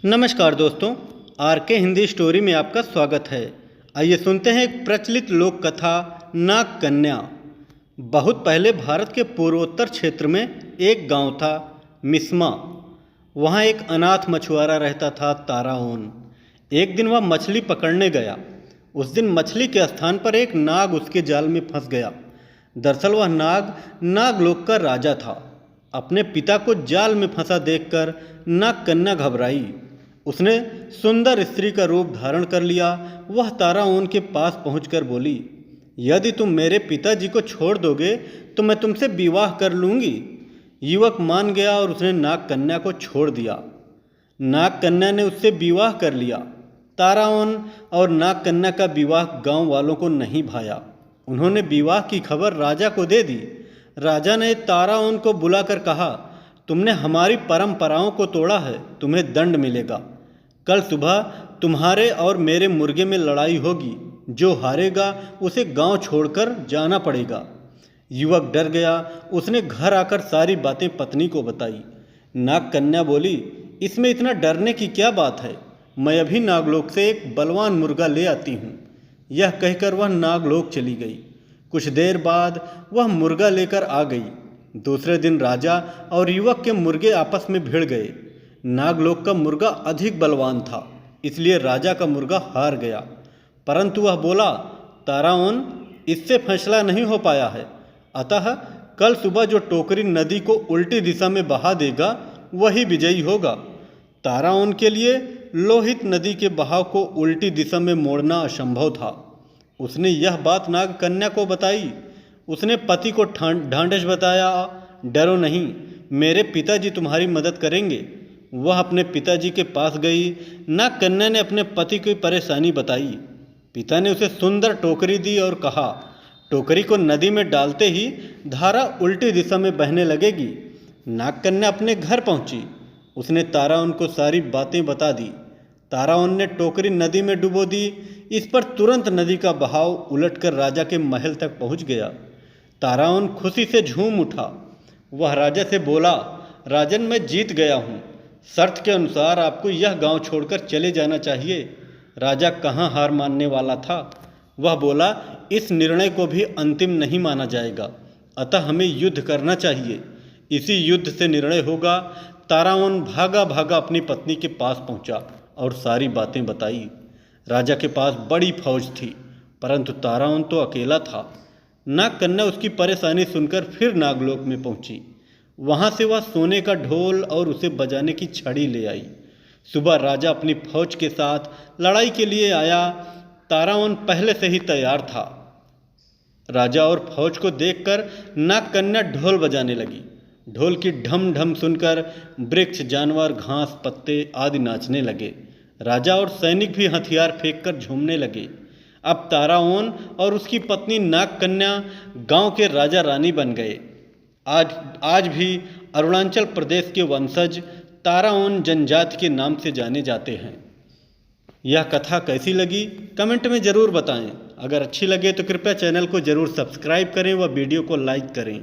नमस्कार दोस्तों, आर के हिंदी स्टोरी में आपका स्वागत है। आइए सुनते हैं एक प्रचलित लोक कथा नाग कन्या। बहुत पहले भारत के पूर्वोत्तर क्षेत्र में एक गांव था, मिस्मा। वहां एक अनाथ मछुआरा रहता था, ताराओन। एक दिन वह मछली पकड़ने गया। उस दिन मछली के स्थान पर एक नाग उसके जाल में फंस गया। दरअसल वह नाग नागलोक का राजा था। अपने पिता को जाल में फंसा देखकर नाग कन्या घबराई। उसने सुंदर स्त्री का रूप धारण कर लिया। वह ताराओन के पास पहुंचकर बोली, यदि तुम मेरे पिताजी को छोड़ दोगे तो मैं तुमसे विवाह कर लूंगी। युवक मान गया और उसने नाग कन्या को छोड़ दिया। नाग कन्या ने उससे विवाह कर लिया। ताराओन और नाग कन्या का विवाह गांव वालों को नहीं भाया। उन्होंने विवाह की खबर राजा को दे दी। राजा ने ताराओन को बुलाकर कहा, तुमने हमारी परंपराओं को तोड़ा है, तुम्हें दंड मिलेगा। कल सुबह तुम्हारे और मेरे मुर्गे में लड़ाई होगी। जो हारेगा उसे गांव छोड़कर जाना पड़ेगा। युवक डर गया। उसने घर आकर सारी बातें पत्नी को बताई। नाग कन्या बोली, इसमें इतना डरने की क्या बात है, मैं अभी नागलोक से एक बलवान मुर्गा ले आती हूँ। यह कहकर वह नागलोक चली गई। कुछ देर बाद वह मुर्गा लेकर आ गई। दूसरे दिन राजा और युवक के मुर्गे आपस में भिड़ गए। नागलोक का मुर्गा अधिक बलवान था, इसलिए राजा का मुर्गा हार गया। परंतु वह बोला, ताराओन, इससे फैसला नहीं हो पाया है, अतः कल सुबह जो टोकरी नदी को उल्टी दिशा में बहा देगा वही विजयी होगा। ताराओन के लिए लोहित नदी के बहाव को उल्टी दिशा में मोड़ना असंभव था। उसने यह बात नाग कन्या को बताई। उसने पति को ढांढस बताया, डरो नहीं, मेरे पिताजी तुम्हारी मदद करेंगे। वह अपने पिताजी के पास गई। नाग कन्या ने अपने पति की परेशानी बताई। पिता ने उसे सुंदर टोकरी दी और कहा, टोकरी को नदी में डालते ही धारा उल्टी दिशा में बहने लगेगी। नाग कन्या अपने घर पहुंची। उसने ताराओन को सारी बातें बता दी। ताराओन ने टोकरी नदी में डुबो दी। इस पर तुरंत नदी का बहाव उलटकर राजा के महल तक पहुंच गया। ताराओन खुशी से झूम उठा। वह राजा से बोला, राजन, मैं जीत गया हूँ। शर्त के अनुसार आपको यह गांव छोड़कर चले जाना चाहिए। राजा कहाँ हार मानने वाला था। वह बोला, इस निर्णय को भी अंतिम नहीं माना जाएगा, अतः हमें युद्ध करना चाहिए। इसी युद्ध से निर्णय होगा। ताराओन भागा भागा अपनी पत्नी के पास पहुंचा और सारी बातें बताई। राजा के पास बड़ी फौज थी, परंतु ताराओन तो अकेला था। नाग कन्या उसकी परेशानी सुनकर फिर नागलोक में पहुंची। वहां से वह सोने का ढोल और उसे बजाने की छड़ी ले आई। सुबह राजा अपनी फौज के साथ लड़ाई के लिए आया। ताराओन पहले से ही तैयार था। राजा और फौज को देखकर नाग कन्या ढोल बजाने लगी। ढोल की ढम ढम सुनकर वृक्ष, जानवर, घास, पत्ते आदि नाचने लगे। राजा और सैनिक भी हथियार फेंककर झूमने लगे। अब ताराओन और उसकी पत्नी नाग कन्या गांव के राजा रानी बन गए। आज भी अरुणाचल प्रदेश के वंशज ताराओन जनजाति के नाम से जाने जाते हैं। यह कथा कैसी लगी कमेंट में ज़रूर बताएं। अगर अच्छी लगे तो कृपया चैनल को ज़रूर सब्सक्राइब करें व वीडियो को लाइक करें।